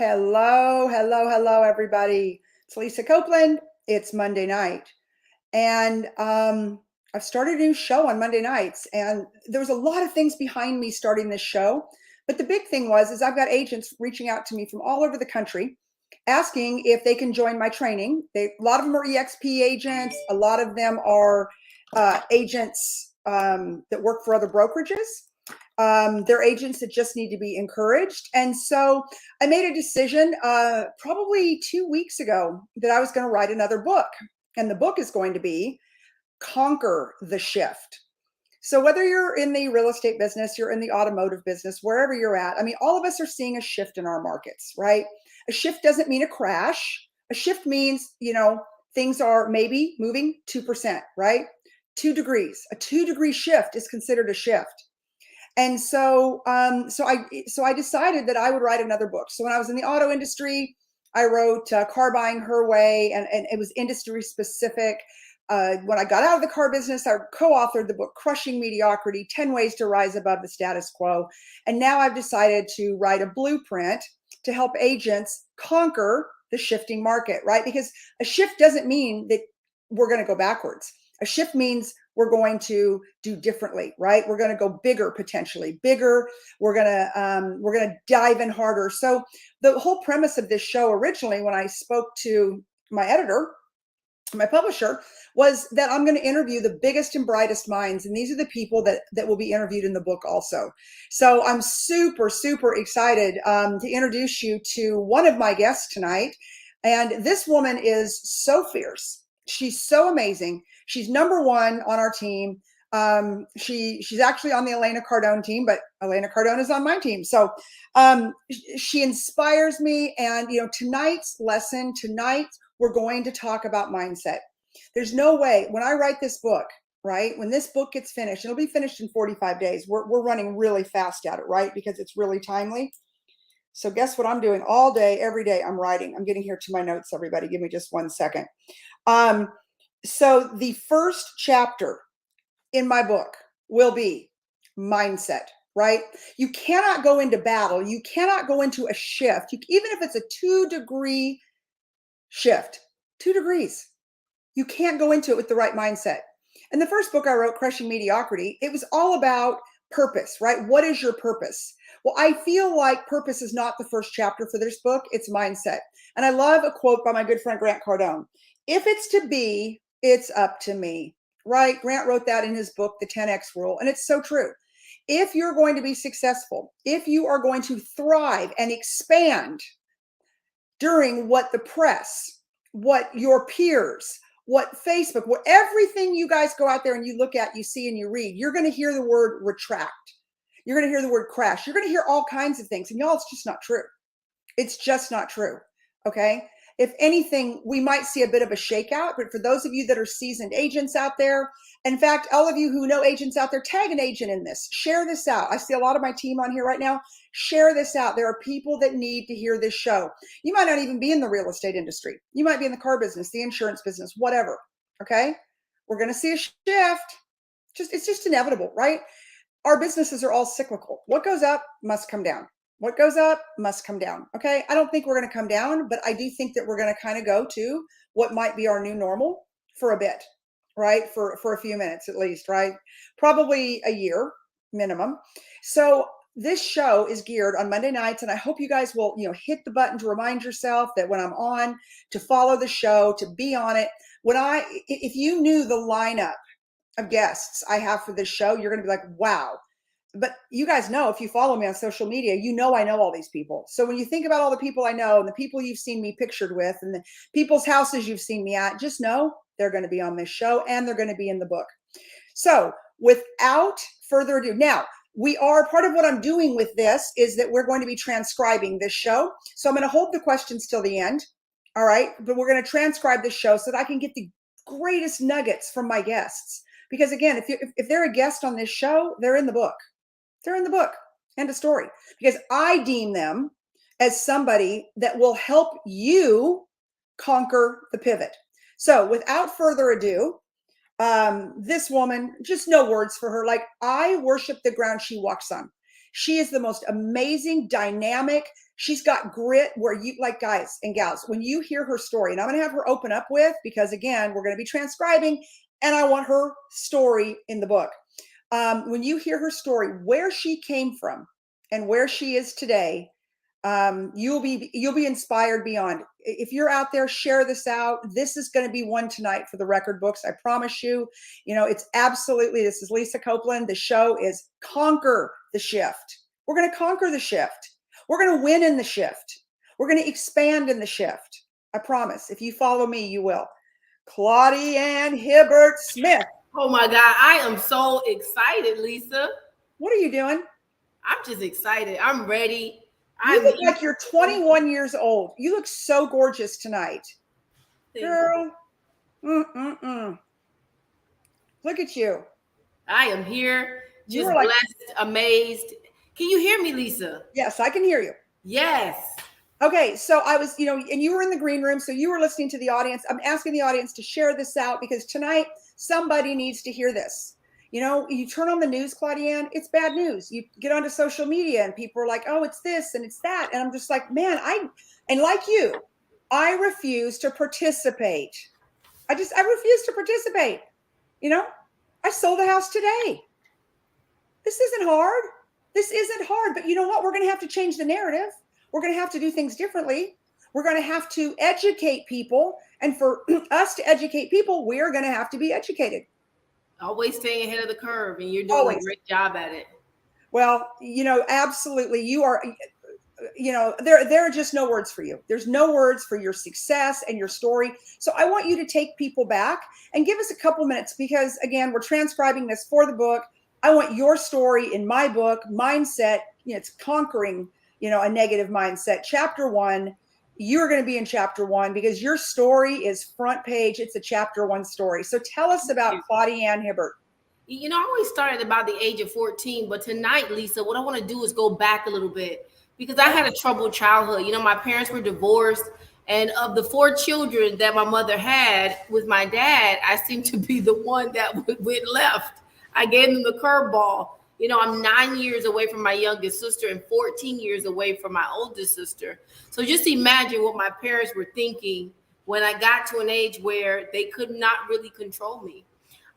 Hello, hello, hello, everybody. It's Lisa Copeland. It's Monday night. And I've started a new show on Monday nights. And there was a lot of things behind me starting this show. But the big thing is I've got agents reaching out to me from all over the country asking if they can join my training. A lot of them are EXP agents. A lot of them are agents that work for other brokerages. They're agents that just need to be encouraged. And so I made a decision probably 2 weeks ago that I was going to write another book. And the book is going to be Conquer the Shift. So whether you're in the real estate business, you're in the automotive business, wherever you're at, I mean, all of us are seeing a shift in our markets, right? A shift doesn't mean a crash. A shift means, things are maybe moving 2%, right? 2 degrees. A 2-degree shift is considered a shift. And so I decided that I would write another book. So when I was in the auto industry, I wrote Car Buying Her Way, and it was industry specific. When I got out of the car business, I co-authored the book Crushing Mediocrity, 10 Ways to Rise Above the Status Quo. And now I've decided to write a blueprint to help agents conquer the shifting market, right? Because a shift doesn't mean that we're going to go backwards. A shift means we're going to do differently, right? We're going to go bigger, potentially bigger. We're going to dive in harder. So the whole premise of this show originally, when I spoke to my editor, my publisher, was that I'm going to interview the biggest and brightest minds. And these are the people that will be interviewed in the book also. So I'm super, super excited to introduce you to one of my guests tonight. And this woman is so fierce. She's so amazing. She's number one on our team. She's actually on the Elena Cardone team, but Elena Cardone is on my team. So she inspires me. And, tonight's lesson, we're going to talk about mindset. There's no way when I write this book, right? When this book gets finished, it'll be finished in 45 days. We're running really fast at it, right? Because it's really timely. So guess what I'm doing all day, every day? I'm writing. I'm getting here to my notes, everybody. Give me just 1 second. So the first chapter in my book will be mindset, right? You cannot go into battle. You cannot go into a shift. Even if it's a 2-degree shift, 2 degrees, you can't go into it with the right mindset. And the first book I wrote, Crushing Mediocrity, it was all about purpose, right? What is your purpose? Well, I feel like purpose is not the first chapter for this book. It's mindset. And I love a quote by my good friend, Grant Cardone. If it's to be, it's up to me, right? Grant wrote that in his book, The 10X Rule. And it's so true. If you're going to be successful, if you are going to thrive and expand during what the press, what your peers, what Facebook, what everything you guys go out there and you look at, you see and you read, you're going to hear the word retract. You're going to hear the word crash. You're going to hear all kinds of things. And y'all, it's just not true. It's just not true. Okay. If anything, we might see a bit of a shakeout, but for those of you that are seasoned agents out there, in fact, all of you who know agents out there, tag an agent in this, share this out. I see a lot of my team on here right now. Share this out. There are people that need to hear this show. You might not even be in the real estate industry. You might be in the car business, the insurance business, whatever. Okay. We're going to see a shift. It's just inevitable, right? Our businesses are all cyclical. What goes up must come down. What goes up must come down. Okay. I don't think we're going to come down, but I do think that we're going to kind of go to what might be our new normal for a bit, right? For a few minutes at least, right? Probably a year minimum. So this show is geared on Monday nights, and I hope you guys will, hit the button to remind yourself that when I'm on, to follow the show, to be on it. If you knew the lineup of guests I have for this show, you're going to be like, wow. But you guys know, if you follow me on social media, I know all these people. So when you think about all the people I know and the people you've seen me pictured with and the people's houses you've seen me at, just know they're going to be on this show and they're going to be in the book. So without further ado, now part of what I'm doing with this is that we're going to be transcribing this show. So I'm going to hold the questions till the end. All right. But we're going to transcribe this show so that I can get the greatest nuggets from my guests. Because again, if they're a guest on this show, they're in the book. They're in the book. End of story. Because I deem them as somebody that will help you conquer the pivot. So without further ado, this woman, just no words for her. Like, I worship the ground she walks on. She is the most amazing, dynamic. She's got grit where you, like, guys and gals, when you hear her story, and I'm going to have her open up with, because again, we're going to be transcribing and I want her story in the book. When you hear her story, where she came from and where she is today, you'll be inspired beyond. If you're out there, share this out. This is going to be one tonight for the record books. I promise you. It's absolutely, this is Lisa Copeland. The show is Conquer the Shift. We're going to conquer the shift. We're going to win in the shift. We're going to expand in the shift. I promise. If you follow me, you will. Claudienne Hibbert Smith. Oh my God. I am so excited, Lisa. What are you doing? I'm just excited. I'm ready. You look like you're 21 years old. You look so gorgeous tonight. Girl. Look at you. I am here. Just blessed, amazed. Can you hear me, Lisa? Yes, I can hear you. Yes. Okay, so I was, and you were in the green room, so you were listening to the audience. I'm asking the audience to share this out because tonight somebody needs to hear this. You turn on the news, Claudienne, it's bad news. You get onto social media and people are like, oh, it's this and it's that. And I'm just like, man, and like you, I refuse to participate. I refuse to participate. I sold the house today. This isn't hard. But you know what? We're going to have to change the narrative. We're going to have to do things differently. We're going to have to educate people. And for us to educate people, we're going to have to be educated. Always staying ahead of the curve, and you're doing a great job at it. Well, absolutely. You are, there are just no words for you. There's no words for your success and your story. So I want you to take people back and give us a couple minutes because, again, we're transcribing this for the book. I want your story in my book, Mindset. It's conquering, a negative mindset. Chapter 1. You're going to be in chapter 1 because your story is front page. It's a chapter 1 story. So tell us about Claudienne Hibbert. I always started about the age of 14, but tonight, Lisa, what I want to do is go back a little bit because I had a troubled childhood. My parents were divorced, and of the 4 children that my mother had with my dad, I seemed to be the one that went left. I gave them the curveball. I'm 9 years away from my youngest sister and 14 years away from my oldest sister. So just imagine what my parents were thinking when I got to an age where they could not really control me.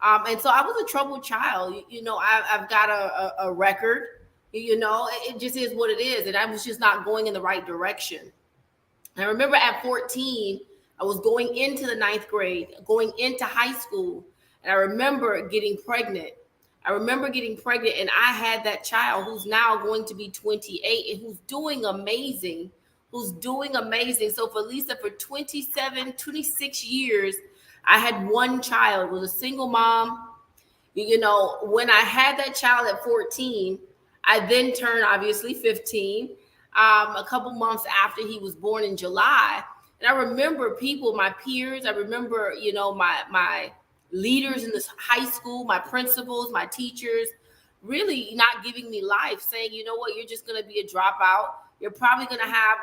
And so I was a troubled child. I've got a record, it just is what it is. And I was just not going in the right direction. And I remember at 14, I was going into the 9th grade, going into high school. And I remember getting pregnant. And I had that child who's now going to be 28 and who's doing amazing. So for Lisa, for 26 years, I had one child, was a single mom. When I had that child at 14, I then turned obviously 15, a couple months after he was born in July. And I remember people, my peers, I remember, my leaders in this high school, my principals, my teachers, really not giving me life, saying, you know what, you're just going to be a dropout. You're probably going to have,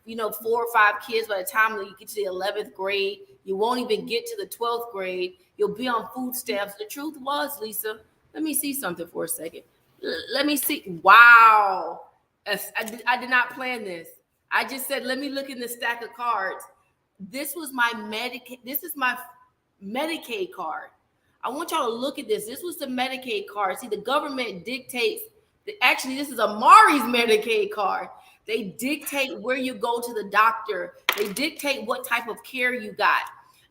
4 or 5 kids by the time you get to the 11th grade. You won't even get to the 12th grade. You'll be on food stamps. The truth was, Lisa, let me see something for a second. Let me see. Wow. I did not plan this. I just said, let me look in the stack of cards. This was my Medicaid card. I want y'all to look at this. This was the Medicaid card. See, the government dictates. Actually, this is Amari's Medicaid card. They dictate where you go to the doctor. They dictate what type of care you got.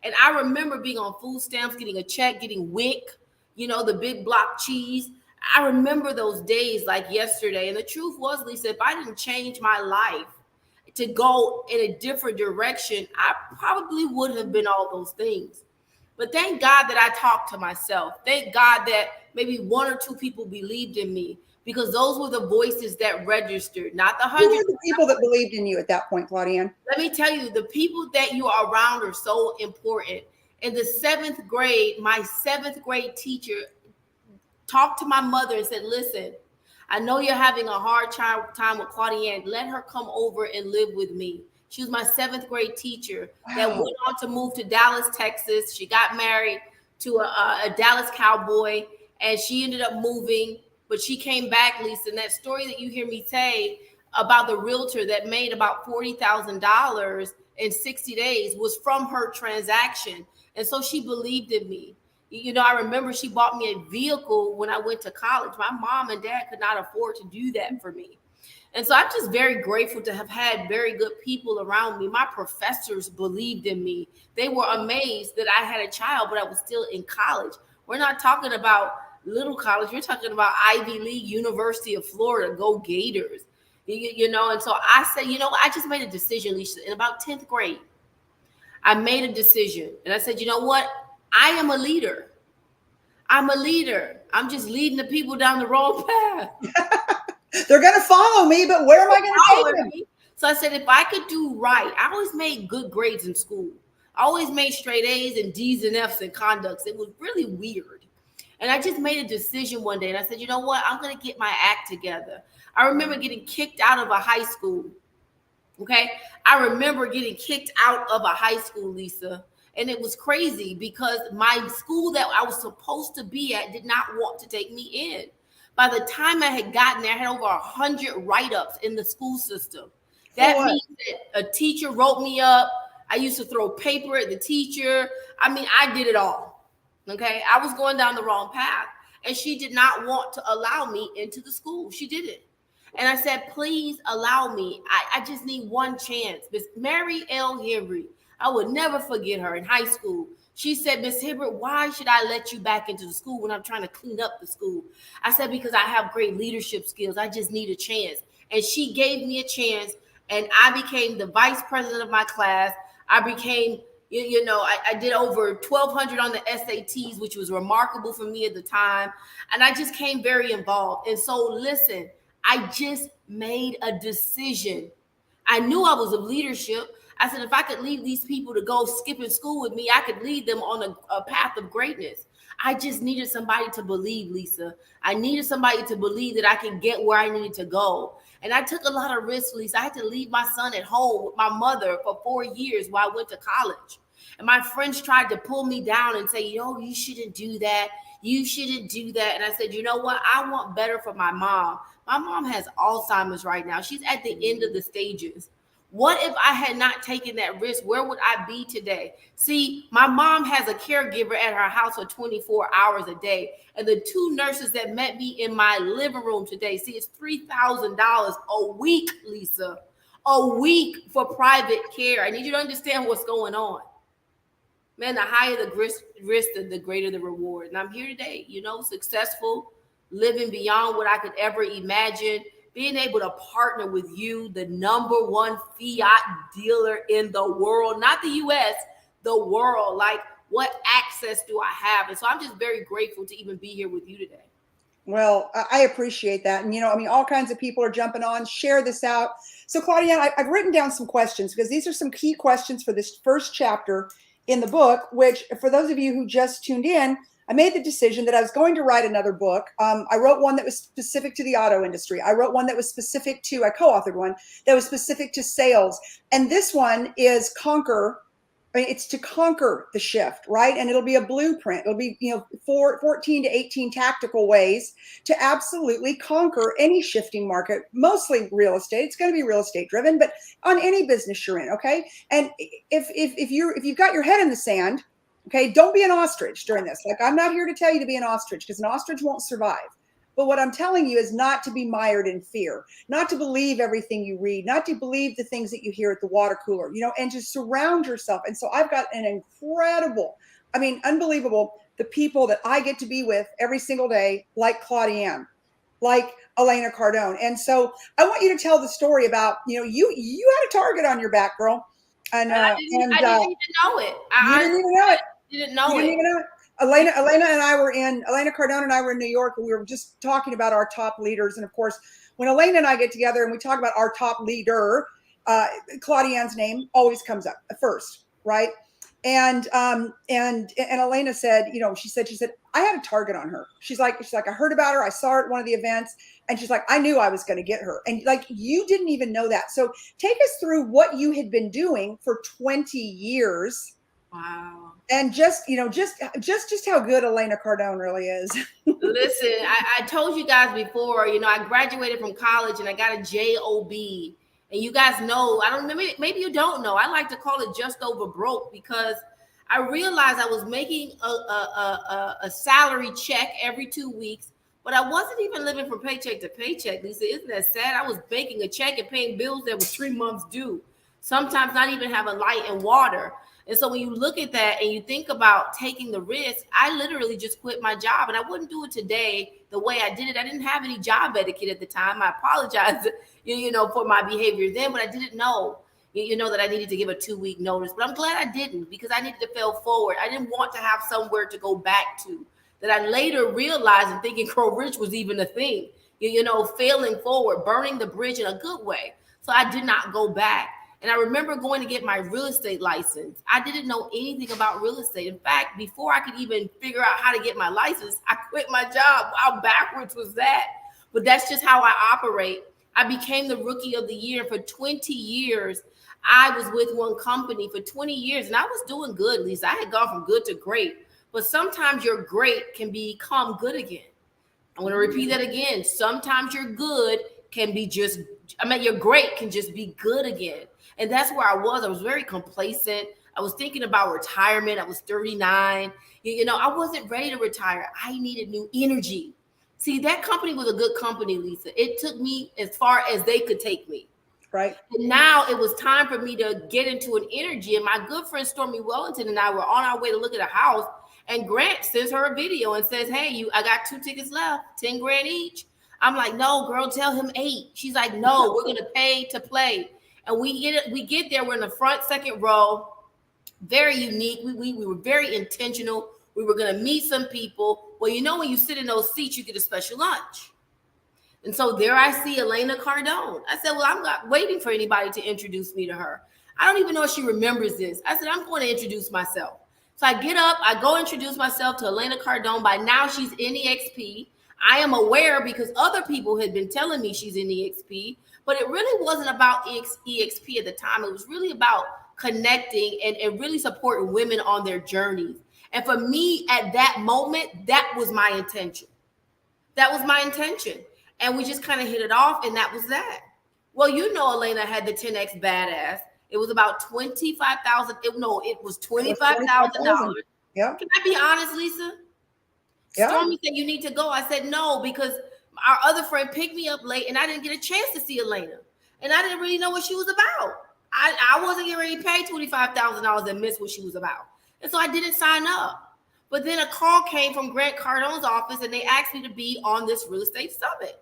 And I remember being on food stamps, getting a check, getting WIC, the big block cheese. I remember those days like yesterday. And the truth was, Lisa, if I didn't change my life to go in a different direction, I probably would have been all those things. But thank God that I talked to myself. Thank God that maybe 1 or 2 people believed in me, because those were the voices that registered, not the 100. Who were the people that believed in you at that point, Claudienne? Let me tell you, the people that you are around are so important. In the 7th grade, my 7th grade teacher talked to my mother and said, listen, I know you're having a hard time with Claudienne. Let her come over and live with me. She was my 7th grade teacher that went on to move to Dallas, Texas. She got married to a Dallas cowboy, and she ended up moving But she came back, Lisa, and that story that you hear me say about the realtor that made about $40,000 in 60 days was from her transaction. And so she believed in me. You know, I remember she bought me a vehicle when I went to college. My mom and dad could not afford to do that for me. And so I'm just very grateful to have had very good people around me. My professors believed in me. They were amazed that I had a child, but I was still in college. We're not talking about little college. We're talking about Ivy League, University of Florida, go Gators. You know, and so I said, you know, I just made a decision, Lisa, in about 10th grade. I made a decision. And I said, you know what? I am a leader. I'm a leader. I'm just leading the people down the wrong path. They're going to follow me, but where am I going to take them? So I said, if I could do right, I always made good grades in school. I always made straight A's and D's and F's and conducts. It was really weird. And I just made a decision one day. And I said, you know what? I'm going to get my act together. I remember getting kicked out of a high school. Okay. I remember getting kicked out of a high school, Lisa. And it was crazy because my school that I was supposed to be at did not want to take me in. By the time I had gotten there, I had over 100 write-ups in the school system. That means that a teacher wrote me up. I used to throw paper at the teacher. I mean, I did it all. Okay. I was going down the wrong path. And she did not want to allow me into the school. She didn't. And I said, please allow me. I just need one chance. Miss Mary L. Henry, I would never forget her in high school. She said, Miss Hibbert, why should I let you back into the school when I'm trying to clean up the school? I said, because I have great leadership skills. I just need a chance. And she gave me a chance. And I became the vice president of my class. I became, you know, I did over 1,200 on the SATs, which was remarkable for me at the time. And I just came very involved. And so, listen, I just made a decision. I knew I was of leadership. I said, if I could lead these people to go skipping school with me, I could lead them on a path of greatness. I just needed somebody to believe, Lisa. I needed somebody to believe that I could get where I needed to go. And I took a lot of risks, Lisa. I had to leave my son at home with my mother for 4 years while I went to college. And my friends tried to pull me down and say, yo, you shouldn't do that. You shouldn't do that. And I said, you know what? I want better for my mom. My mom has Alzheimer's right now. She's at the end of the stages. What if I had not taken that risk? Where would I be today? See, my mom has a caregiver at her house for 24 hours a day. And the 2 nurses that met me in my living room today, see, it's $3,000 a week, Lisa, a week for private care. I need you to understand what's going on. Man, the higher the risk, the greater the reward. And I'm here today, you know, successful, living beyond what I could ever imagine, being able to partner with you, the #1 fiat dealer in the world, not the US, the world. Like, what access do I have? And so I'm just very grateful to even be here with you today. Well, I appreciate that. And, you know, I mean, all kinds of people are jumping on. Share this out. So, Claudienne, I've written down some questions because these are some key questions for this first chapter in the book, which for those of you who just tuned in, I made the decision that I was going to write another book. I wrote one that was specific to the auto industry. I wrote one that was specific to, I co-authored one that was specific to sales. And this one is it's to conquer the shift, right? And it'll be a blueprint. It'll be, you know, 14 to 18 tactical ways to absolutely conquer any shifting market, mostly real estate. It's going to be real estate driven, but on any business you're in, okay? And if you've got your head in the sand, okay, don't be an ostrich during this. Like, I'm not here to tell you to be an ostrich because an ostrich won't survive. But what I'm telling you is not to be mired in fear, not to believe everything you read, not to believe the things that you hear at the water cooler, you know, and to surround yourself. And so I've got an incredible, I mean, unbelievable, the people that I get to be with every single day, like Claudienne, like Elena Cardone. And so I want you to tell the story about, you know, you had a target on your back, girl. And I didn't even know it. You didn't even know it. Didn't know you it. Didn't even know it. Elena Cardone and I were in New York, and we were just talking about our top leaders. And of course, when Elena and I get together and we talk about our top leader, Claudienne's name always comes up first, right? And Elena said, you know, she said, I had a target on her. She's like, I heard about her. I saw her at one of the events, and she's like, I knew I was going to get her. And like, you didn't even know that. So take us through what you had been doing for 20 years. Wow. And just how good Elena Cardone really is. Listen, I told you guys before, I graduated from college and I got a job. And you guys know, I don't know, maybe you don't know. I like to call it just over broke, because I realized I was making a salary check every 2 weeks, but I wasn't even living from paycheck to paycheck. Lisa, isn't that sad? I was banking a check and paying bills that was 3 months due. Sometimes not even having light and water. And so when you look at that and you think about taking the risk, I literally just quit my job, and I wouldn't do it today the way I did it. I didn't have any job etiquette at the time. I apologize, for my behavior then, but I didn't know, that I needed to give a 2-week notice. But I'm glad I didn't, because I needed to fail forward. I didn't want to have somewhere to go back to, that I later realized and thinking Grow Rich was even a thing, failing forward, burning the bridge in a good way. So I did not go back. And I remember going to get my real estate license. I didn't know anything about real estate. In fact, before I could even figure out how to get my license, I quit my job. How backwards was that? But that's just how I operate. I became the rookie of the year. For 20 years, I was with one company for 20 years, and I was doing good, Lisa. I had gone from good to great. But sometimes your great can become good again. I want to repeat that again. Sometimes your good can be your great can just be good again. And that's where I was. I was very complacent. I was thinking about retirement. I was 39. I wasn't ready to retire. I needed new energy. See, that company was a good company, Lisa. It took me as far as they could take me. Right. And now it was time for me to get into an energy. And my good friend Stormy Wellington and I were on our way to look at a house. And Grant sends her a video and says, hey, I got 2 tickets left, 10 grand each. I'm like, no, girl, tell him 8. She's like, no, we're going to pay to play. And we get there. We're in the front second row. Very unique. We were very intentional. We were going to meet some people. Well, when you sit in those seats, you get a special lunch. And so there I see Elena Cardone. I said, well, I'm not waiting for anybody to introduce me to her. I don't even know if she remembers this. I said, I'm going to introduce myself. So I get up. I go introduce myself to Elena Cardone. By now, she's in EXP. I am aware because other people had been telling me she's in EXP. But it really wasn't about EXP at the time. It was really about connecting and really supporting women on their journeys. And for me, at that moment, that was my intention. That was my intention. And we just kind of hit it off, and that was that. Well, Elena had the 10X Badass. It was about $25,000. It was $25,000. Yeah. Can I be honest, Lisa? Yeah. Stormy said, you need to go. I said, no, because our other friend picked me up late and I didn't get a chance to see Elena. And I didn't really know what she was about. I wasn't getting ready to pay $25,000 and miss what she was about. And so I didn't sign up. But then a call came from Grant Cardone's office and they asked me to be on this real estate summit.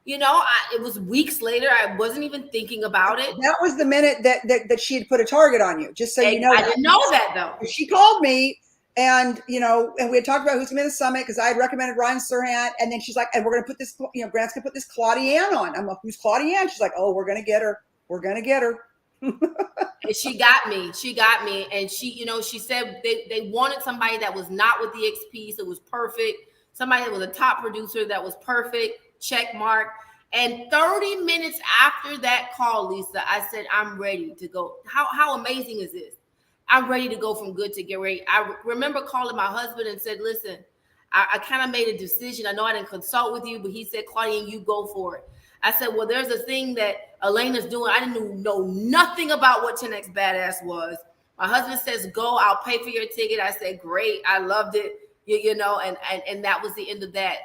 It was weeks later. I wasn't even thinking about it. That was the minute that she had put a target on you, just so you know. I didn't know that though. She called me. And, and we had talked about who's going to be the summit because I had recommended Ryan Serhant. And then she's like, and we're going to put this, Grant's going to put this Claudienne on. I'm like, who's Claudienne? She's like, oh, we're going to get her. We're going to get her. And she got me. And she said they wanted somebody that was not with the XP. So it was perfect. Somebody that was a top producer that was perfect. Check mark. And 30 minutes after that call, Lisa, I said, I'm ready to go. How amazing is this? I'm ready to go from good to great. I remember calling my husband and said, listen, I kind of made a decision. I know I didn't consult with you, but he said, Claudienne, you go for it. I said, well, there's a thing that Elena's doing. I didn't know nothing about what 10X Badass was. My husband says, go, I'll pay for your ticket. I said, great. I loved it. And that was the end of that.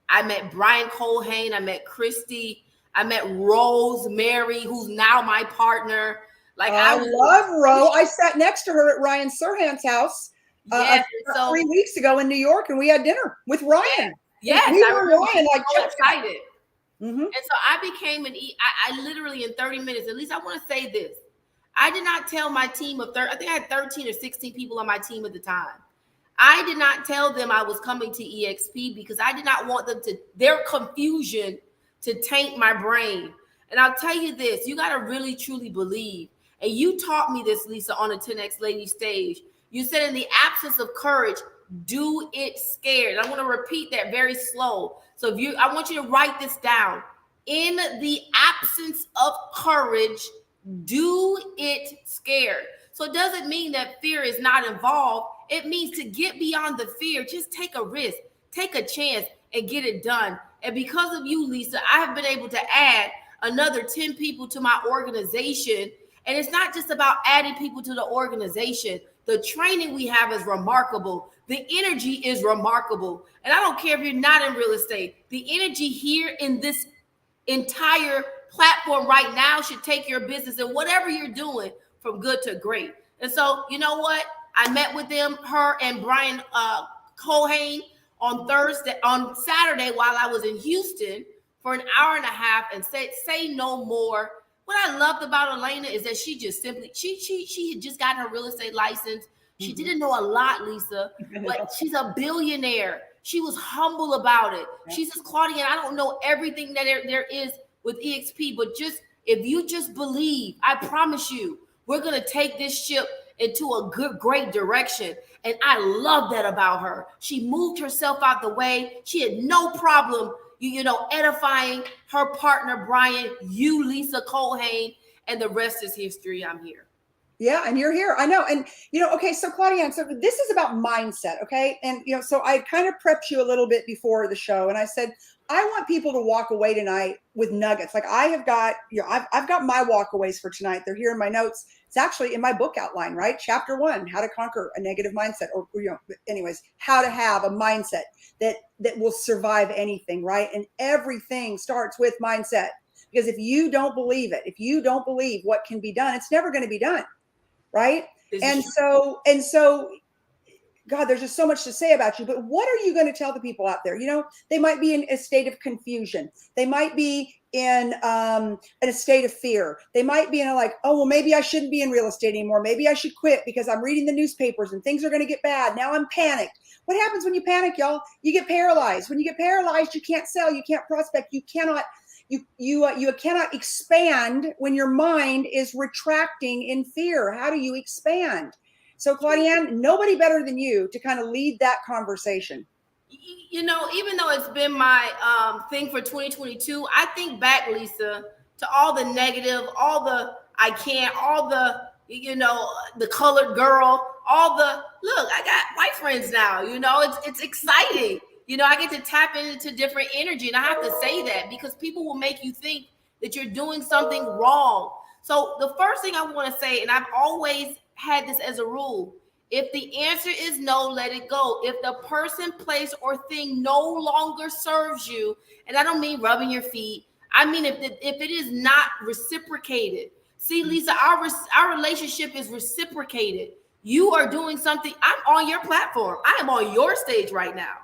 I met Brian Colhane. I met Christy. I met Rosemary, who's now my partner. I love Ro. I sat next to her at Ryan Serhant's house 3 weeks ago in New York, and we had dinner with Ryan. Yes, we were Ryan so excited. Mm-hmm. And so I became I literally in 30 minutes, at least I want to say this. I did not tell my team of 30, I think I had 13 or 16 people on my team at the time. I did not tell them I was coming to EXP because I did not want their confusion to taint my brain. And I'll tell you this, you got to really, truly believe. And you taught me this, Lisa, on the 10X Lady stage. You said in the absence of courage, do it scared. I want to repeat that very slow. So I want you to write this down. In the absence of courage, do it scared. So it doesn't mean that fear is not involved. It means to get beyond the fear, just take a risk, take a chance, and get it done. And because of you, Lisa, I have been able to add another 10 people to my organization. And it's not just about adding people to the organization. The training we have is remarkable. The energy is remarkable. And I don't care if you're not in real estate. The energy here in this entire platform right now should take your business and whatever you're doing from good to great. And so, you know what? I met with them, her and Brian Copeland on Saturday while I was in Houston for an hour and a half and said, say no more. What I loved about Elena is that she just simply, she had just gotten her real estate license. She didn't know a lot, Lisa, but she's a billionaire. She was humble about it. She says, Claudienne, I don't know everything that there is with EXP, but just if you just believe, I promise you, we're going to take this ship into a great direction. And I love that about her. She moved herself out the way. She had no problem, edifying her partner, Brian, you, Lisa Copeland, and the rest is history. I'm here. Yeah, and you're here. I know. And, okay, so Claudienne, so this is about mindset, okay? And, so I kind of prepped you a little bit before the show, and I said, I want people to walk away tonight with nuggets. Like I have got, I've got my walkaways for tonight. They're here in my notes. It's actually in my book outline, right? Chapter 1, how to conquer a negative mindset, or anyways, how to have a mindset that will survive anything, right? And everything starts with mindset, because if you don't believe it, if you don't believe what can be done, it's never going to be done. Right. And so, God, there's just so much to say about you, but what are you going to tell the people out there? They might be in a state of confusion. They might be in a state of fear. They might be in oh, well, maybe I shouldn't be in real estate anymore. Maybe I should quit because I'm reading the newspapers and things are going to get bad. Now I'm panicked. What happens when you panic, y'all? You get paralyzed. When you get paralyzed, you can't sell. You can't prospect. You cannot. You cannot expand when your mind is retracting in fear. How do you expand? So, Claudienne, nobody better than you to kind of lead that conversation. Even though it's been my thing for 2022, I think back, Lisa, to all the negative, all the I can't, all the, the colored girl, all the, look, I got white friends now, it's exciting. I get to tap into different energy, and I have to say that because people will make you think that you're doing something wrong. So the first thing I want to say, and I've always had this as a rule, if the answer is no, let it go. If the person, place, or thing no longer serves you, and I don't mean rubbing your feet, I mean if it is not reciprocated. See, Lisa, our relationship is reciprocated. You are doing something. I'm on your platform. I am on your stage right now.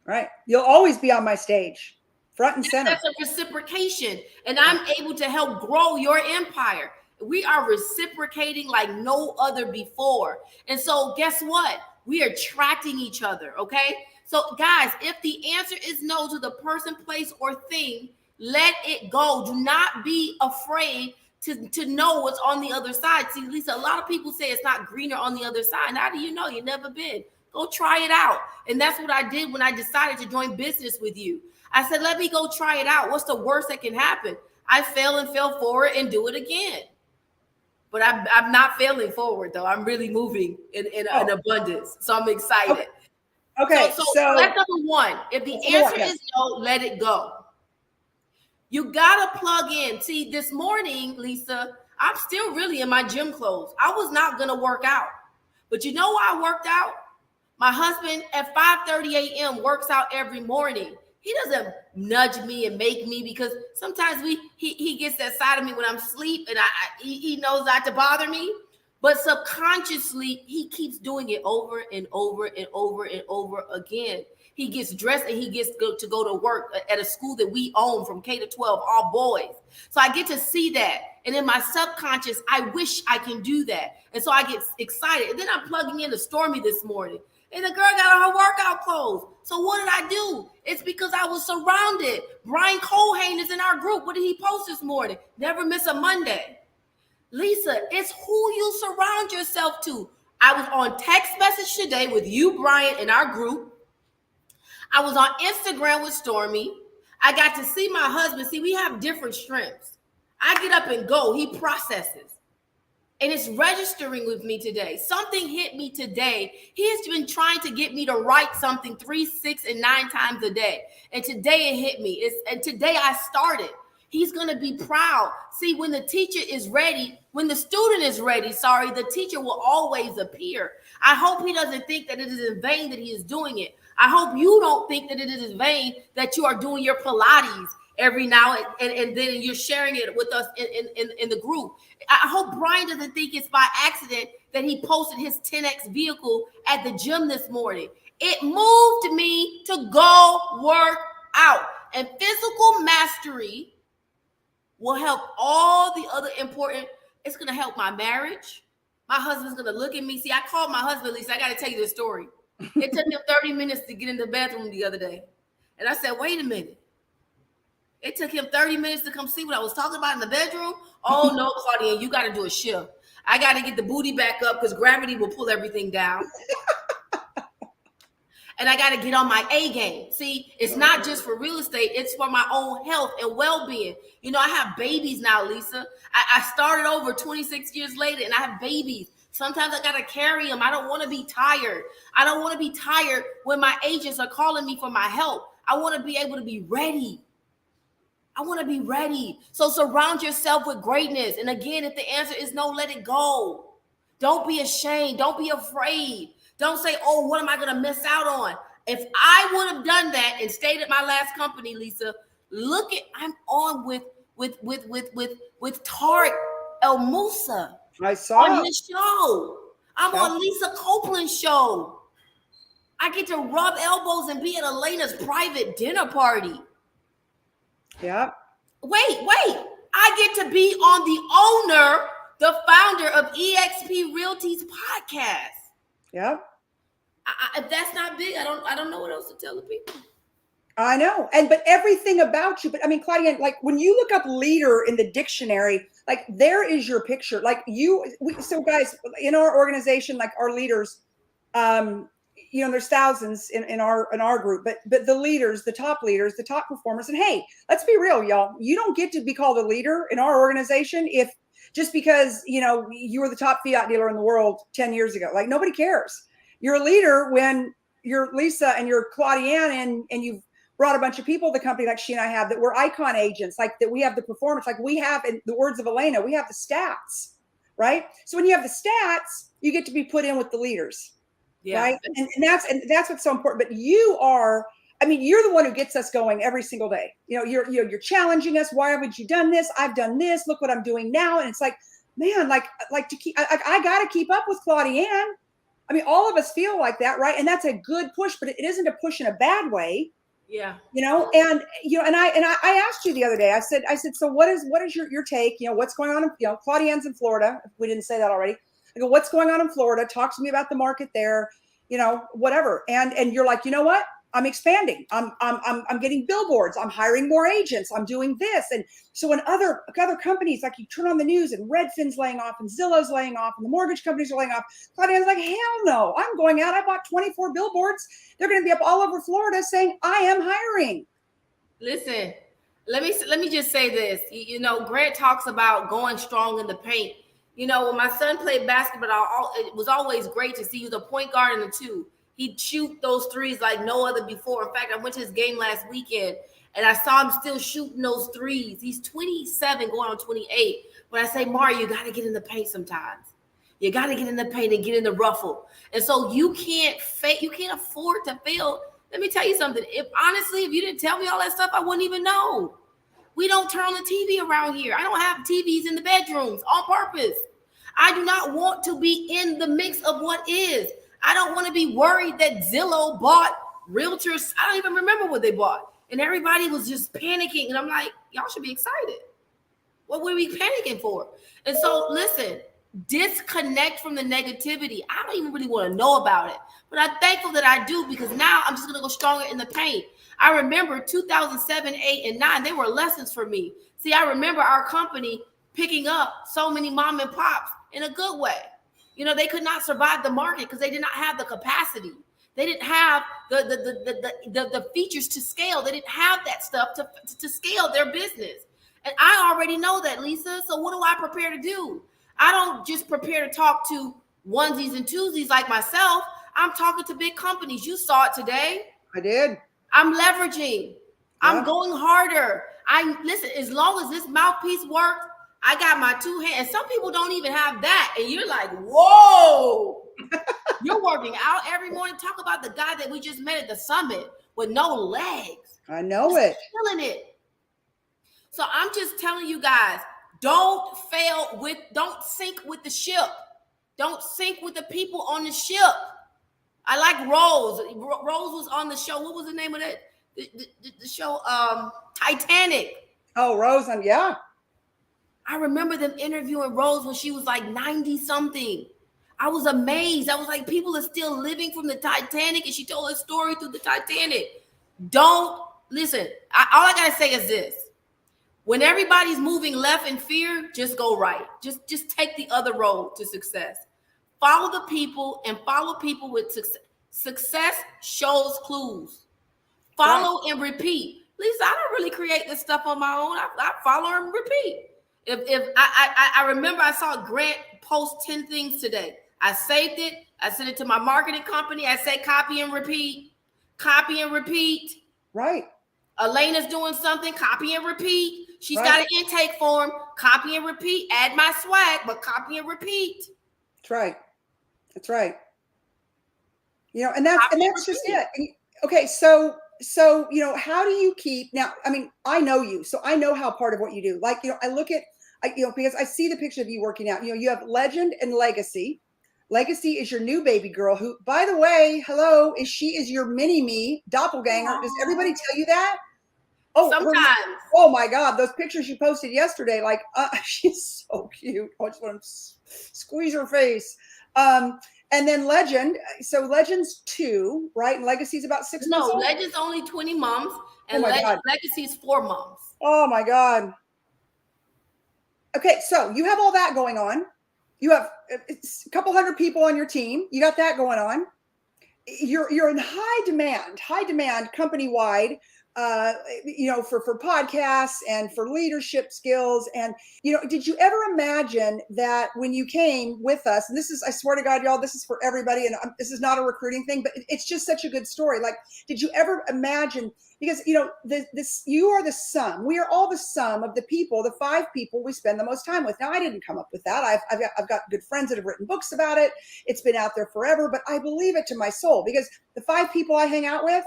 Right. You'll always be on my stage, front and center. That's a reciprocation. And I'm able to help grow your empire. We are reciprocating like no other before. And so guess what? We are attracting each other. Okay. So guys, if the answer is no to the person, place, or thing, let it go. Do not be afraid to know what's on the other side. See, Lisa, a lot of people say it's not greener on the other side. How do you know? You've never been. Go try it out. And that's what I did when I decided to join business with you. I said, let me go try it out. What's the worst that can happen? I fail and fail forward and do it again. But I'm not failing forward, though. I'm really moving in abundance. So I'm excited. Okay. So that's number one. If the answer is no, let it go. You got to plug in. See, this morning, Lisa, I'm still really in my gym clothes. I was not going to work out. But you know why I worked out? My husband at 5:30 a.m. works out every morning. He doesn't nudge me and make me, because sometimes he gets that side of me when I'm asleep, and he knows not to bother me. But subconsciously, he keeps doing it over and over and over and over again. He gets dressed and he gets to go to work at a school that we own from K to 12, all boys. So I get to see that. And in my subconscious, I wish I can do that. And so I get excited. And then I'm plugging in to Stormy this morning. And the girl got on her workout clothes. So what did I do? It's because I was surrounded. Brian Copeland is in our group. What did he post this morning? Never miss a Monday. Lisa, it's who you surround yourself to. I was on text message today with you, Brian, in our group. I was on Instagram with Stormy. I got to see my husband. See, we have different strengths. I get up and go. He processes. And it's registering with me today. Something hit me today. He has been trying to get me to write something 3, 6, and 9 times a day. And today it hit me. And today I started. He's going to be proud. See, when the teacher is ready, when the student is ready, the teacher will always appear. I hope he doesn't think that it is in vain that he is doing it. I hope you don't think that it is in vain that you are doing your Pilates every now and then you're sharing it with us in the group. I hope Brian doesn't think it's by accident that he posted his 10X vehicle at the gym this morning. It moved me to go work out. And physical mastery will help all the other important. It's going to help my marriage. My husband's going to look at me. See, I called my husband, Lisa. I got to tell you this story. It took him 30 minutes to get in the bathroom the other day. And I said, wait a minute. It took him 30 minutes to come see what I was talking about in the bedroom. Oh, no, Claudienne, you got to do a shift. I got to get the booty back up because gravity will pull everything down. And I got to get on my A game. See, it's not just for real estate. It's for my own health and well-being. You know, I have babies now, Lisa. I started over 26 years later, and I have babies. Sometimes I got to carry them. I don't want to be tired. I don't want to be tired when my agents are calling me for my help. I want to be able to be ready. I want to be ready. So surround yourself with greatness. And again, if the answer is no, let it go. Don't be ashamed. Don't be afraid. Don't say, oh, what am I going to miss out on? If I would have done that and stayed at my last company, Lisa, I'm on with Tariq El Musa. I saw on his show. I'm on Lisa Copeland's show. I get to rub elbows and be at Elena's private dinner party. Yeah. Wait. I get to be on the owner, the founder of eXp Realty's podcast. Yeah. If that's not big, I don't know what else to tell the people. I know. But everything about you, but I mean, Claudienne, like when you look up leader in the dictionary, like there is your picture. Like so guys in our organization, like our leaders, you know, there's thousands in our group, but the leaders, the top performers, and hey, let's be real, y'all. You don't get to be called a leader in our organization if just because, you know, you were the top Fiat dealer in the world 10 years ago. Like nobody cares. You're a leader when you're Lisa and you're Claudienne and you've brought a bunch of people to the company like she and I have that we're icon agents, like that we have the performance, like we have, in the words of Elena, we have the stats, right? So when you have the stats, you get to be put in with the leaders. Yeah. Right. And that's what's so important. But you are, I mean, you're the one who gets us going every single day. You know, you're challenging us. Why haven't you done this? I've done this. Look what I'm doing now. And it's like, man, like to keep, I got to keep up with Claudienne. I mean, all of us feel like that, right? And that's a good push, but it isn't a push in a bad way. Yeah. You know, and you know, and I asked you the other day. I said, so what is your take? You know, what's going on? You know, Claudienne's in Florida. If we didn't say that already. I go, what's going on in Florida? Talk to me about the market there. You know, whatever. And you're like, you know what? I'm expanding. I'm getting billboards. I'm hiring more agents. I'm doing this. And so when other companies, like you turn on the news and Redfin's laying off and Zillow's laying off and the mortgage companies are laying off, Claudienne's like, hell no, I'm going out. I bought 24 billboards. They're going to be up all over Florida saying I am hiring. Listen, let me just say this. You know, Grant talks about going strong in the paint. You know, when my son played basketball, it was always great to see he was a point guard and a two. He'd shoot those threes like no other before. In fact, I went to his game last weekend and I saw him still shooting those threes. He's 27 going on 28. When I say, Mario, you got to get in the paint sometimes. You got to get in the paint and get in the ruffle. And so you can't afford to fail. Let me tell you something. If you didn't tell me all that stuff, I wouldn't even know. We don't turn on the TV around here. I don't have TVs in the bedrooms on purpose. I do not want to be in the mix of what is. I don't want to be worried that Zillow bought realtors. I don't even remember what they bought. And everybody was just panicking. And I'm like, y'all should be excited. What were we panicking for? And so listen, disconnect from the negativity. I don't even really want to know about it. But I'm thankful that I do because now I'm just going to go stronger in the paint. I remember 2007, 8, and 9. They were lessons for me. See, I remember our company picking up so many mom and pops in a good way. You know, they could not survive the market because they did not have the capacity. They didn't have the features to scale. They didn't have that stuff to scale their business. And I already know that, Lisa. So what do I prepare to do? I don't just prepare to talk to onesies and twosies like myself. I'm talking to big companies. You saw it today. I did. I'm leveraging. Yeah. I'm going harder. Listen, as long as this mouthpiece works, I got my two hands. And some people don't even have that. And you're like, whoa. You're working out every morning. Talk about the guy that we just met at the summit with no legs. I know it. Killing it. So I'm just telling you guys, don't sink with the ship. Don't sink with the people on the ship. I like Rose. Rose was on the show. What was the name of that? The show, Titanic. Oh, Rose, yeah. I remember them interviewing Rose when she was like 90 something. I was amazed. I was like, people are still living from the Titanic, and she told her story through the Titanic. Don't listen. All I gotta say is this: when everybody's moving left in fear, just go right. Just take the other road to success. Follow the people and follow people with success. Success shows clues. Follow and repeat. Lisa, I don't really create this stuff on my own. I follow and repeat. If I remember I saw Grant post 10 things today. I saved it. I sent it to my marketing company. I say copy and repeat. Copy and repeat. Right. Elena's doing something. Copy and repeat. She's got an intake form. Copy and repeat. Add my swag, but copy and repeat. That's right. That's right. You know, and that's just it. Okay, so how do you keep now? I mean, I know you, so I know how part of what you do. Like, I look at, because I see the picture of you working out. You have Legend and Legacy. Legacy is your new baby girl, who, by the way, she is your mini-me doppelganger. Does everybody tell you that? Oh, sometimes. Oh my God, those pictures you posted yesterday, like, she's so cute. I just want to squeeze her face. And then Legend, so Legend's 2, right? And Legacy's about 6 months old? No, Legend's only 20 months, and Legacy's 4 months. Oh my God. Okay, so you have all that going on. You have a couple hundred people on your team. You got that going on. You're in high demand company-wide, for podcasts and for leadership skills. And, did you ever imagine that when you came with us, and I swear to God, y'all, this is for everybody, and this is not a recruiting thing, but it's just such a good story. Like, did you ever imagine, because, you are the sum, we are all the sum of the people, the 5 people we spend the most time with. Now, I didn't come up with that. I've got good friends that have written books about it. It's been out there forever, but I believe it to my soul, because the 5 people I hang out with,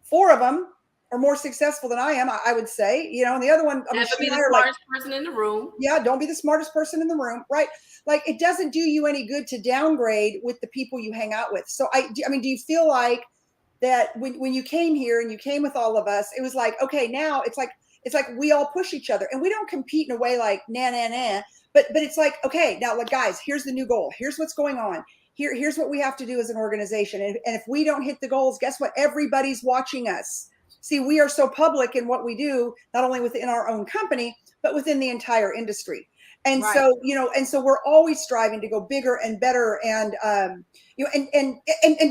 4 of them are more successful than I am, I would say, and the other one, never be the smartest person in the room. Yeah, don't be the smartest person in the room, right? Like, it doesn't do you any good to downgrade with the people you hang out with. So do you feel like that when you came here and you came with all of us, it was like, okay, now it's like we all push each other, and we don't compete in a way like nah, but it's like, okay, now, like, guys, here's the new goal. Here's what's going on. Here's what we have to do as an organization. And if we don't hit the goals, guess what? Everybody's watching us. See, we are so public in what we do, not only within our own company, but within the entire industry. And so, so we're always striving to go bigger and better, and, and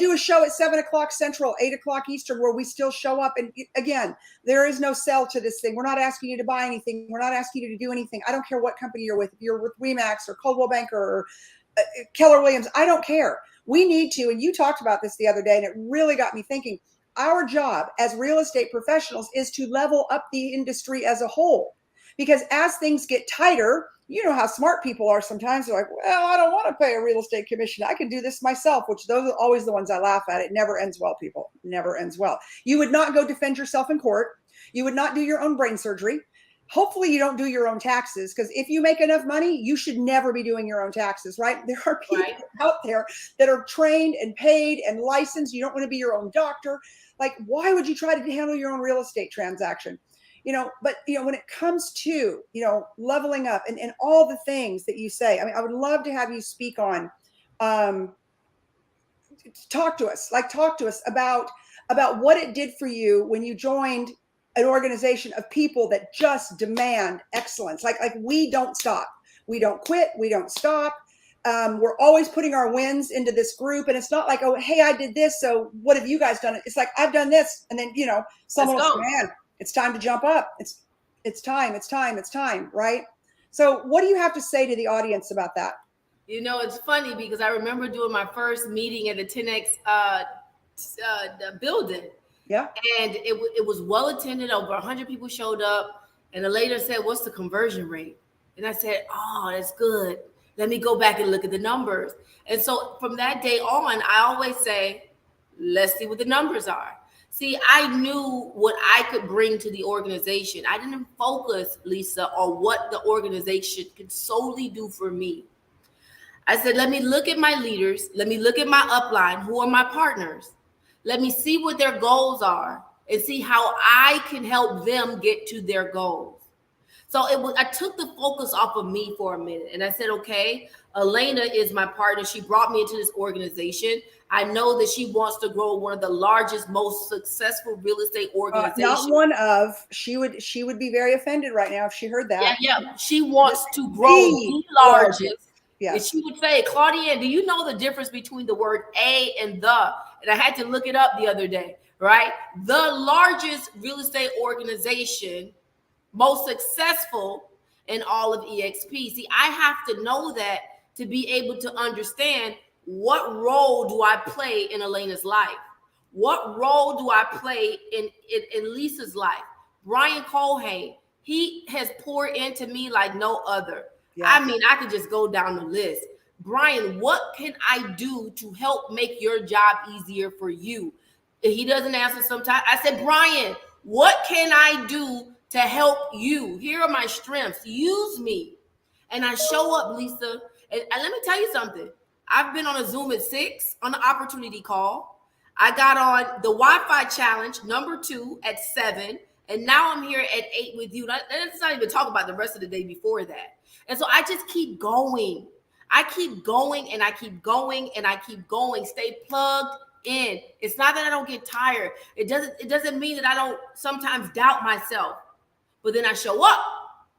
do a show at 7:00 Central, 8:00 Eastern, where we still show up. And again, there is no sell to this thing. We're not asking you to buy anything. We're not asking you to do anything. I don't care what company you're with. If you're with Remax or Coldwell Banker or Keller Williams, I don't care. We need to, and you talked about this the other day, and it really got me thinking. Our job as real estate professionals is to level up the industry as a whole, because as things get tighter, you know how smart people are sometimes. They're like, well, I don't want to pay a real estate commission. I can do this myself, which those are always the ones I laugh at. It never ends well, people. Never ends well. You would not go defend yourself in court. You would not do your own brain surgery. Hopefully you don't do your own taxes, because if you make enough money, you should never be doing your own taxes, right? There are people out there that are trained and paid and licensed. You don't want to be your own doctor. Like, why would you try to handle your own real estate transaction? But, when it comes to, leveling up and all the things that you say, I mean, I would love to have you speak on, talk to us about what it did for you when you joined an organization of people that just demand excellence. Like we don't stop. We don't quit. We don't stop. We're always putting our wins into this group, and it's not like, oh, hey, I did this, so what have you guys done? It's like, I've done this, and then someone else, man, it's time to jump up. It's time, right? So what do you have to say to the audience about that? You know, it's funny because I remember doing my first meeting at the 10X building. Yeah. And it was well attended. Over 100 people showed up. And the lady said, "What's the conversion rate?" And I said, "Oh, that's good. Let me go back and look at the numbers." And so from that day on, I always say, let's see what the numbers are. See, I knew what I could bring to the organization. I didn't focus, Lisa, on what the organization could solely do for me. I said, let me look at my leaders. Let me look at my upline. Who are my partners? Let me see what their goals are and see how I can help them get to their goals. So I took the focus off of me for a minute, and I said, okay, Elena is my partner. She brought me into this organization. I know that she wants to grow one of the largest, most successful real estate organizations. Not one of. She would be very offended right now if she heard that. Yeah. She wants to grow the largest. Yes. And she would say, Claudienne, do you know the difference between the word a and the? And I had to look it up the other day, right? The largest real estate organization, most successful in all of EXP. See, I have to know that to be able to understand what role do I play in Elena's life? What role do I play in Lisa's life? Brian Colhane, he has poured into me like no other. Yeah. I mean, I could just go down the list. Brian, what can I do to help make your job easier for you? If he doesn't answer sometimes, I said, Brian, what can I do to help you? Here are my strengths. Use me. And I show up, Lisa. And let me tell you something. I've been on a Zoom at 6 on the opportunity call. I got on the Wi-Fi challenge #2 at 7. And now I'm here at 8 with you. Let's not even talk about the rest of the day before that. And so I just keep going. I keep going and I keep going and I keep going. Stay plugged in. It's not that I don't get tired. It doesn't mean that I don't sometimes doubt myself. But then I show up.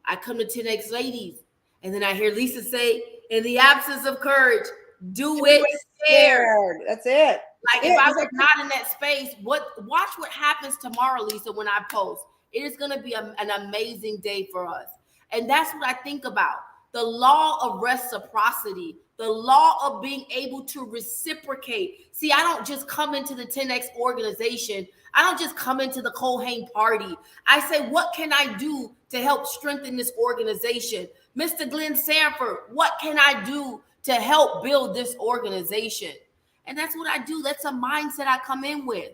I come to 10X ladies. And then I hear Lisa say, in the absence of courage, do it scared. That's it. Like if I was not in that space, watch what happens tomorrow, Lisa, when I post. It is going to be an amazing day for us. And that's what I think about. The law of reciprocity, the law of being able to reciprocate. See, I don't just come into the 10X organization. I don't just come into the Colhane party. I say, what can I do to help strengthen this organization? Mr. Glenn Sanford, what can I do to help build this organization? And that's what I do. That's a mindset I come in with.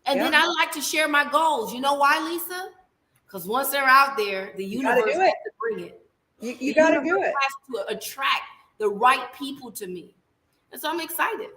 And then I like to share my goals. You know why, Lisa? Because once they're out there, the universe has to bring it. You got to do it. Has to attract the right people to me. And so I'm excited.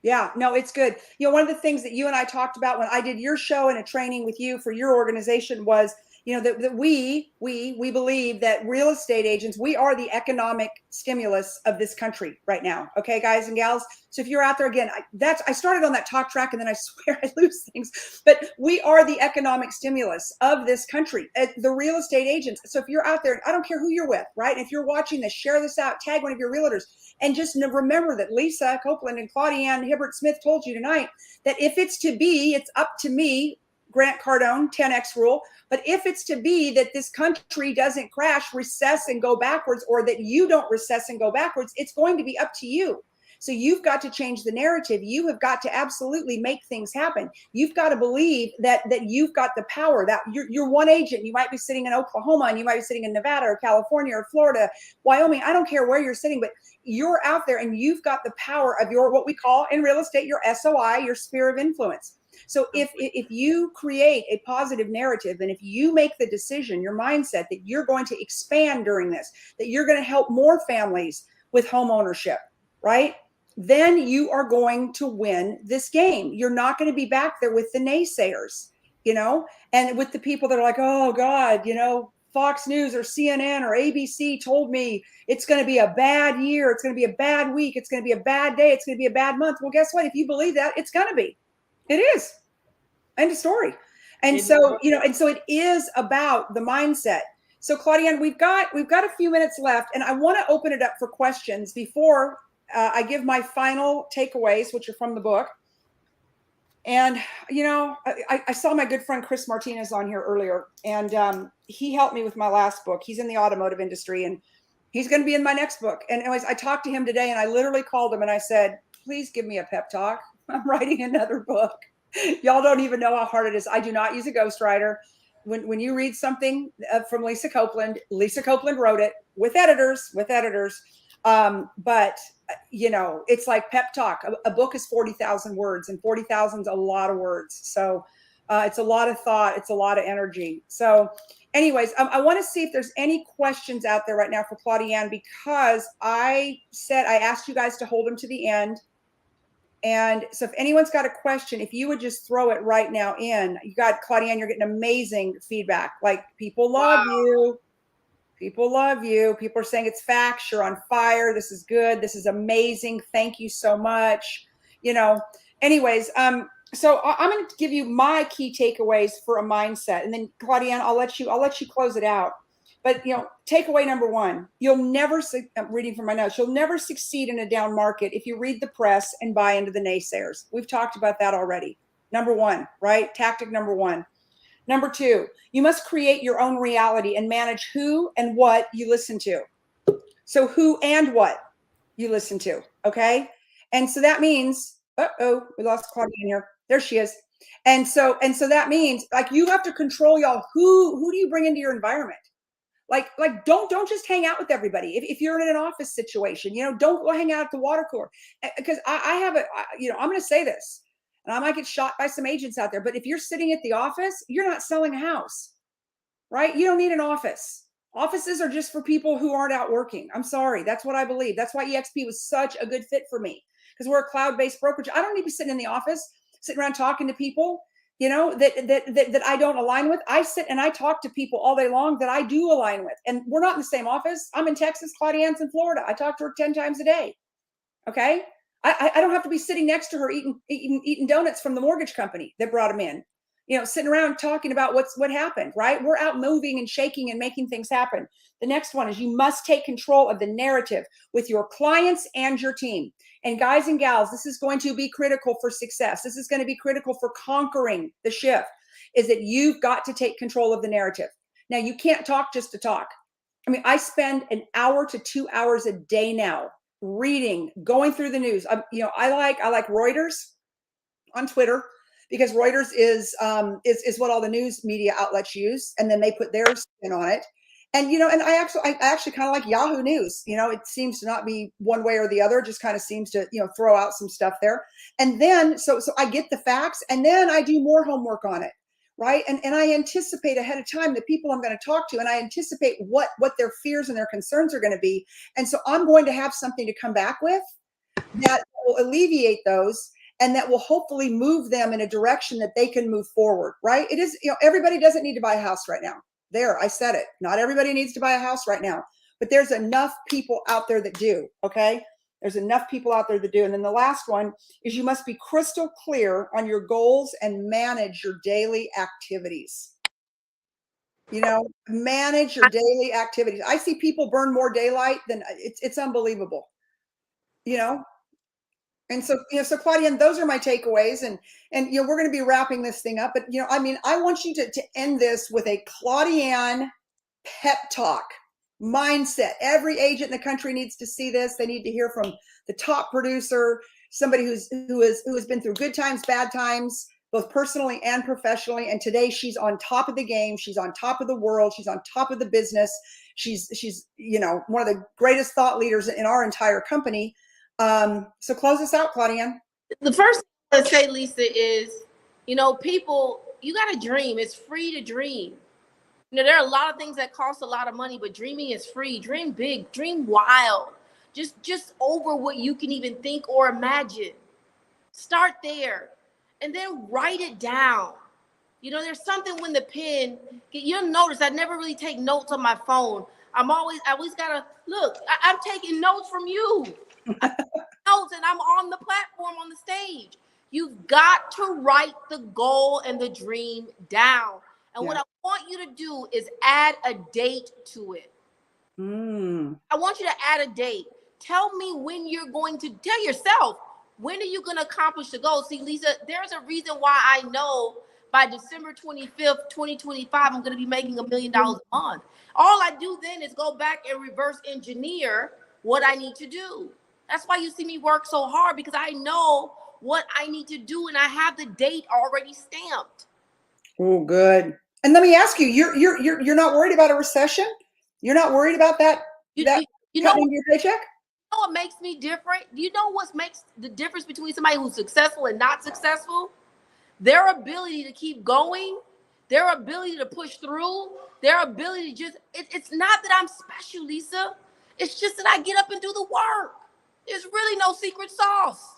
Yeah, no, it's good. You know, one of the things that you and I talked about when I did your show and a training with you for your organization was, you know, that we believe that real estate agents, we are the economic stimulus of this country right now. Okay, guys and gals. So if you're out there again, I started on that talk track and then I swear I lose things, but we are the economic stimulus of this country, the real estate agents. So if you're out there, I don't care who you're with, right? If you're watching this, share this out, tag one of your realtors, and just remember that Lisa Copeland and Claudienne Hibbert Smith told you tonight that if it's to be, it's up to me, Grant Cardone, 10X rule. But if it's to be that this country doesn't crash, recess, and go backwards, or that you don't recess and go backwards, it's going to be up to you. So you've got to change the narrative. You have got to absolutely make things happen. You've got to believe that you've got the power, that you're one agent. You might be sitting in Oklahoma and you might be sitting in Nevada or California or Florida, Wyoming. I don't care where you're sitting, but you're out there and you've got the power of your, what we call in real estate, your SOI, your sphere of influence. So if you create a positive narrative and if you make the decision, your mindset that you're going to expand during this, that you're going to help more families with home ownership, right? Then you are going to win this game. You're not going to be back there with the naysayers, you know, and with the people that are like, oh God, you know, Fox News or CNN or ABC told me it's going to be a bad year. It's going to be a bad week. It's going to be a bad day. It's going to be a bad month. Well, guess what? If you believe that, it's going to be. It is. End of story. And so, you know, and so it is about the mindset. So Claudienne, we've got a few minutes left and I want to open it up for questions before I give my final takeaways, which are from the book. And, you know, I saw my good friend Chris Martinez on here earlier, and he helped me with my last book. He's in the automotive industry, and he's going to be in my next book. And anyways, I talked to him today, and I literally called him and I said, please give me a pep talk. I'm writing another book. Y'all don't even know how hard it is. I do not use a ghostwriter. When you read something from Lisa Copeland wrote it with editors, but you know, it's like pep talk. A book is 40,000 words, and 40,000 is a lot of words. So it's a lot of thought. It's a lot of energy. So anyways, I want to see if there's any questions out there right now for Claudienne, because I asked you guys to hold them to the end. And so if anyone's got a question, if you would just throw it right now in. You got, Claudienne, you're getting amazing feedback. Like, people love you. People love you. People are saying it's facts. You're on fire. This is good. This is amazing. Thank you so much. You know, anyways, so I'm going to give you my key takeaways for a mindset. And then Claudienne, I'll let you close it out. But, you know, takeaway number one, I'm reading from my notes, you'll never succeed in a down market if you read the press and buy into the naysayers. We've talked about that already. Number one, right? Tactic number one. Number two, you must create your own reality and manage who and what you listen to. So who and what you listen to, okay? And so that means, we lost Claudienne here. There she is. And so that means, like, you have to control, y'all, who do you bring into your environment? Like don't just hang out with everybody. If you're in an office situation, you know, don't go hang out at the water cooler. Because I have you know, I'm going to say this, and I might get shot by some agents out there, but if you're sitting at the office, you're not selling a house, right? You don't need an office. Offices are just for people who aren't out working. I'm sorry. That's what I believe. That's why EXP was such a good fit for me, because we're a cloud-based brokerage. I don't need to be sitting in the office, sitting around talking to people, you know, that I don't align with. I sit and I talk to people all day long that I do align with. And we're not in the same office. I'm in Texas, Claudienne's in Florida. I talk to her 10 times a day. Okay. I don't have to be sitting next to her eating donuts from the mortgage company that brought them in, you know, sitting around talking about what happened, right? We're out moving and shaking and making things happen. The next one is, you must take control of the narrative with your clients and your team. And guys and gals, this is going to be critical for success. This is going to be critical for conquering the shift, is that you've got to take control of the narrative. Now, you can't talk just to talk. I mean, I spend an hour to 2 hours a day now reading, going through the news. You know, I like Reuters on Twitter, because Reuters is what all the news media outlets use, and then they put their spin on it. And, you know, and I actually kind of like Yahoo News. You know, it seems to not be one way or the other, just kind of seems to, you know, throw out some stuff there. And then, so I get the facts, and then I do more homework on it, right? And I anticipate ahead of time the people I'm going to talk to, and I anticipate what their fears and their concerns are going to be. And so I'm going to have something to come back with that will alleviate those, and that will hopefully move them in a direction that they can move forward, right? It is, you know, everybody doesn't need to buy a house right now. There, I said it. Not everybody needs to buy a house right now, but there's enough people out there that do, okay? There's enough people out there that do. And then the last one is, you must be crystal clear on your goals and manage your daily activities. You know, manage your daily activities. I see people burn more daylight than it's unbelievable, you know? And so, you know, so Claudienne, those are my takeaways, and you know, we're going to be wrapping this thing up, but you know, I mean, I want you to end this with a Claudienne pep talk mindset. Every agent in the country needs to see this. They need to hear from the top producer, somebody who has been through good times, bad times, both personally and professionally. And today she's on top of the game. She's on top of the world. She's on top of the business. She's, you know, one of the greatest thought leaders in our entire company. So close us out, Claudienne. The first thing I want to say, Lisa, is, you know, people, you got to dream. It's free to dream. You know, there are a lot of things that cost a lot of money, but dreaming is free. Dream big, dream wild. Just over what you can even think or imagine. Start there, and then write it down. You know, there's something when the pen, you'll notice I never really take notes on my phone. I always gotta look. I'm taking notes from you. Notes, and I'm on the platform, on the stage. You've got to write the goal and the dream down. And what I want you to do is add a date to it. I want you to add a date. Tell me when you're going to, tell yourself, When are you going to accomplish the goal? See, Lisa, there's a reason why I know by December 25th, 2025, I'm going to be making $1 million a month. All I do then is go back and reverse engineer what I need to do. That's why you see me work so hard, because I know what I need to do and I have the date already stamped. Oh, good. And let me ask you, you're not worried about a recession? You're not worried about that? You Cutting into your paycheck? You know what makes me different? You know what makes the difference between somebody who's successful and not successful? Their ability to keep going, their ability to push through, their ability to just, it's not that I'm special, Lisa. It's just that I get up and do the work. There's really no secret sauce.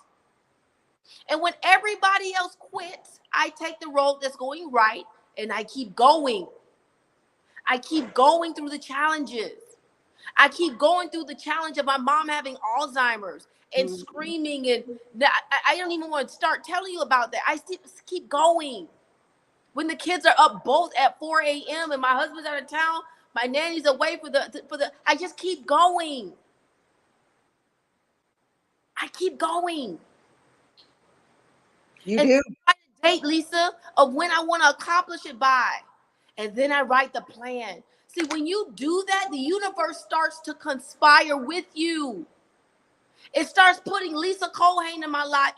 And when everybody else quits, I take the road that's going right and I keep going. I keep going through the challenges. I keep going through the challenge of my mom having Alzheimer's and screaming. And I don't even want to start telling you about that. I keep going. When the kids are up both at 4 a.m. and my husband's out of town, my nanny's away for the, I just keep going. I keep going. You do. I write a date, Lisa, of when I want to accomplish it by. And then I write the plan. See, when you do that, the universe starts to conspire with you. It starts putting Lisa Cohen in my life.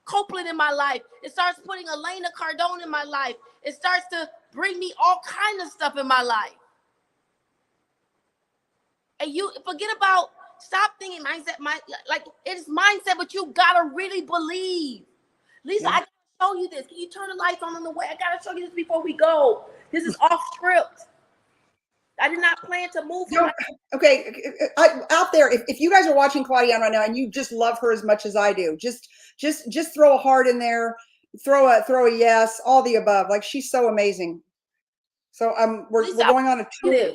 Copeland in my life. It starts putting Elena Cardone in my life. It starts to bring me all kinds of stuff in my life. And you forget about, stop thinking mindset, like it's mindset, but you gotta really believe. Lisa, yeah. I gotta show you this. Can you turn the lights on the way? I gotta show you this before we go. This is off script. I did not plan to move. Okay, out there, if you guys are watching Claudienne right now and you just love her as much as I do, just throw a heart in there, throw a yes, all the above. Like, she's so amazing. So we're going on a tour.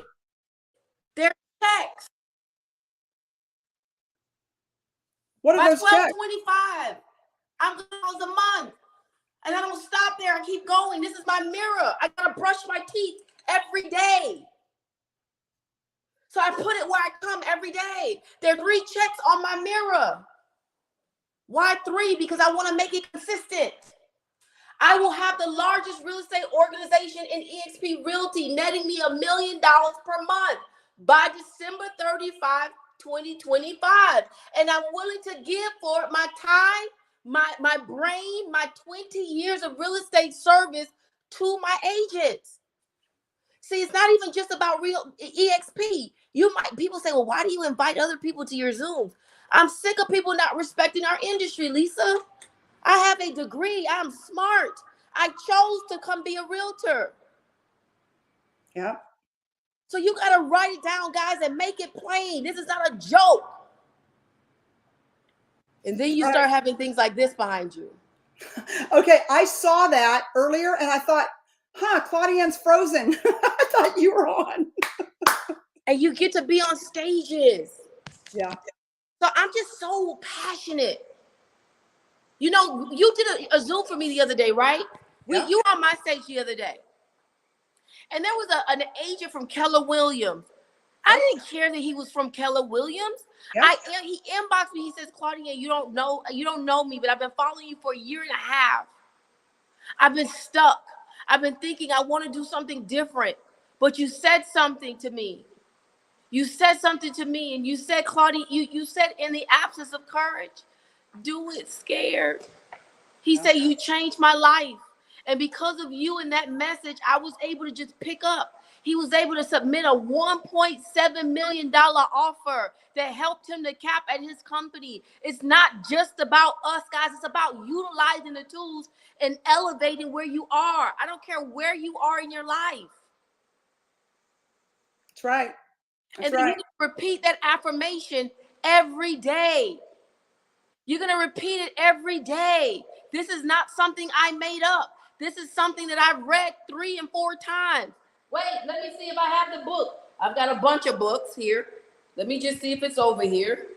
There's checks. What are those checks? $12.25. I'm going a month, and I don't stop there. I keep going. This is my mirror. I gotta brush my teeth every day. So I put it where I come every day. There are 3 checks on my mirror. Why 3? Because I want to make it consistent. I will have the largest real estate organization in eXp Realty, netting me $1 million per month by December 31, 2025. And I'm willing to give for it my time, my brain, my 20 years of real estate service to my agents. See, it's not even just about real eXp. People say, well, why do you invite other people to your Zooms? I'm sick of people not respecting our industry, Lisa. I have a degree. I'm smart. I chose to come be a realtor. Yeah. So you got to write it down, guys, and make it plain. This is not a joke. And then you start having things like this behind you. Okay, I saw that earlier and I thought, Claudienne's frozen. I thought you were on. And you get to be on stages. Yeah. So I'm just so passionate. You know, you did a Zoom for me the other day, right? Yeah. You were on my stage the other day. And there was an agent from Keller Williams. I didn't care that he was from Keller Williams. Yeah. He inboxed me. He says, Claudienne, you don't know me, but I've been following you for 1.5 years. I've been stuck. I've been thinking I want to do something different. But you said something to me. You said something to me, and you said, Claudia, you said in the absence of courage, do it scared. He said, you changed my life. And because of you and that message, I was able to just pick up. He was able to submit a $1.7 million offer that helped him to cap at his company. It's not just about us, guys. It's about utilizing the tools and elevating where you are. I don't care where you are in your life. That's right. And then you repeat that affirmation every day. You're going to repeat it every day. This is not something I made up. This is something that I've read 3 and 4 times. Wait, let me see if I have the book. I've got a bunch of books here. Let me just see if it's over here.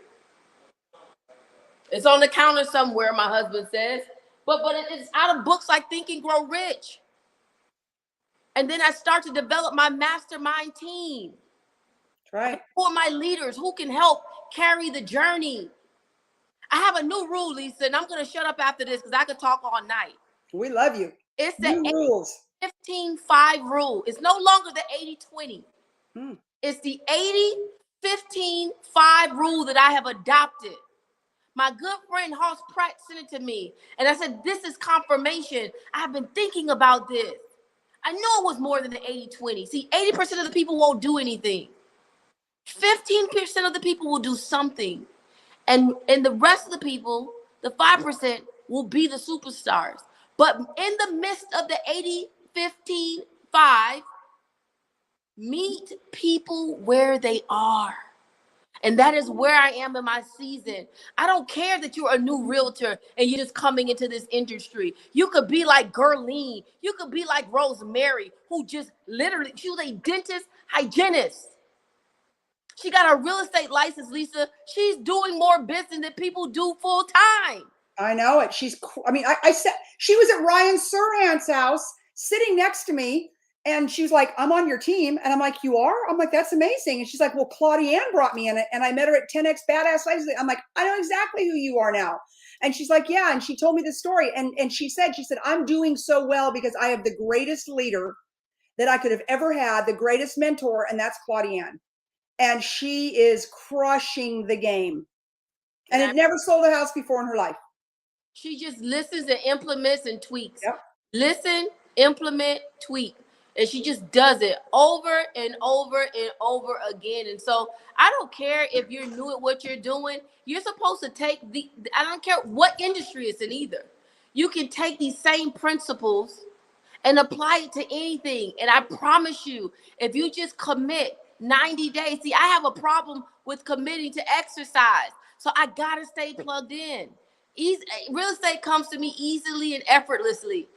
It's on the counter somewhere, my husband says. But it's out of books like Think and Grow Rich. And then I start to develop my mastermind team. Right. Who are my leaders? Who can help carry the journey? I have a new rule, Lisa, and I'm going to shut up after this because I could talk all night. We love you. It's New the rules. 15-5 rule. It's no longer the 80-20. It's the 80-15-5 rule that I have adopted. My good friend Hoss Pratt sent it to me, and I said, this is confirmation. I've been thinking about this. I knew it was more than the 80-20. See, 80% of the people won't do anything. 15% of the people will do something. And the rest of the people, the 5%, will be the superstars. But in the midst of the 80-15-5, meet people where they are. And that is where I am in my season. I don't care that you're a new realtor and you're just coming into this industry. You could be like Gerline. You could be like Rosemary, who just literally, she was a dentist hygienist. She got a real estate license, Lisa. She's doing more business than people do full time. I know it. I said, she was at Ryan Serhant's house sitting next to me. And she was like, I'm on your team. And I'm like, you are? I'm like, that's amazing. And she's like, well, Claudienne brought me in it. And I met her at 10X Badass Ladies. I'm like, I know exactly who you are now. And she's like, yeah. And she told me this story. And she said, I'm doing so well because I have the greatest leader that I could have ever had, the greatest mentor. And that's Claudienne. And she is crushing the game. And had never sold a house before in her life. She just listens and implements and tweaks. Yep. Listen, implement, tweak. And she just does it over and over and over again. And so I don't care if you're new at what you're doing. You're supposed to take I don't care what industry it's in either. You can take these same principles and apply it to anything. And I promise you, if you just commit 90 days, see, I have a problem with committing to exercise. So I got to stay plugged in. Real estate comes to me easily and effortlessly.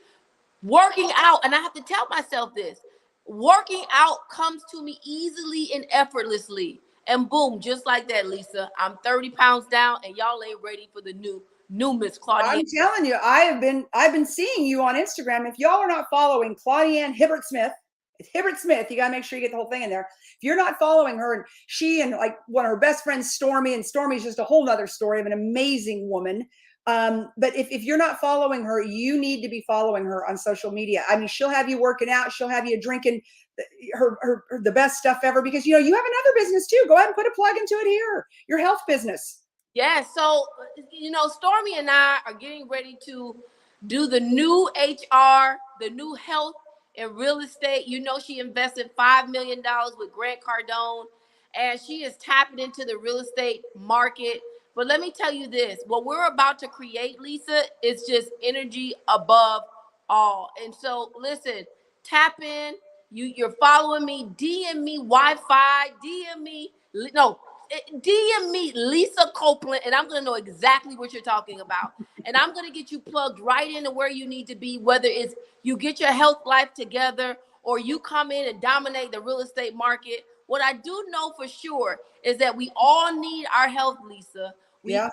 Working out, and I have to tell myself this, working out comes to me easily and effortlessly. And boom, just like that, Lisa, I'm 30 pounds down and y'all ain't ready for the new Miss Claudienne. I'm telling you, I've been seeing you on Instagram. If y'all are not following Claudienne Hibbert Smith, it's Hibbert Smith. You got to make sure you get the whole thing in there. If you're not following her, and she and like one of her best friends, Stormy, and Stormy's just a whole nother story of an amazing woman. But if you're not following her, you need to be following her on social media. I mean, she'll have you working out. She'll have you drinking the best stuff ever, because, you have another business too. Go ahead and put a plug into it here. Your health business. Yeah. So, Stormy and I are getting ready to do the new HR, the new health and real estate. She invested $5 million with Grant Cardone, and she is tapping into the real estate market. But let me tell you this, what we're about to create, Lisa, is just energy above all. And so listen, tap in, you're following me, DM me Wi-Fi, DM me Lisa Copeland, and I'm going to know exactly what you're talking about. And I'm going to get you plugged right into where you need to be, whether it's you get your health life together or you come in and dominate the real estate market. What I do know for sure is that we all need our health, Lisa. We all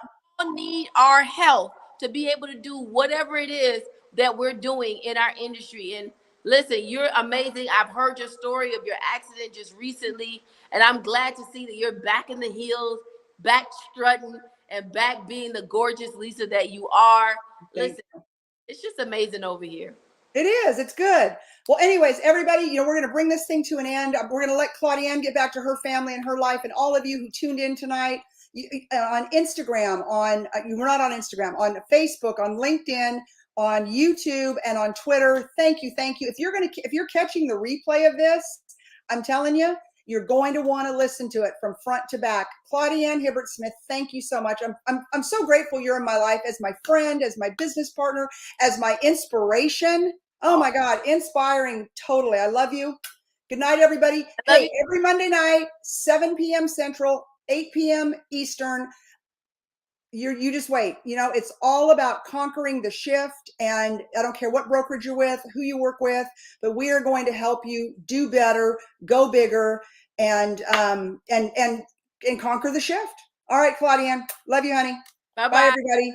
need our health to be able to do whatever it is that we're doing in our industry. And listen, you're amazing. I've heard your story of your accident just recently, and I'm glad to see that you're back in the heels, back strutting, and back being the gorgeous Lisa that you are. Listen, it's just amazing over here. It is. It's good. Well, anyways, everybody, we're going to bring this thing to an end. We're going to let Claudienne get back to her family and her life, and all of you who tuned in tonight on Instagram, we're not on Instagram, on Facebook, on LinkedIn, on YouTube, and on Twitter. Thank you. If you're catching the replay of this, I'm telling you, you're going to want to listen to it from front to back. Claudienne Hibbert Smith, thank you so much. I'm so grateful you're in my life as my friend, as my business partner, as my inspiration. Oh my God, inspiring totally. I love you. Good night, everybody. Hey, every Monday night, 7 p.m. Central, 8 p.m. Eastern. You just wait. It's all about conquering the shift. And I don't care what brokerage you're with, who you work with, but we are going to help you do better, go bigger, and conquer the shift. All right, Claudienne. Love you, honey. Bye-bye. Bye, everybody.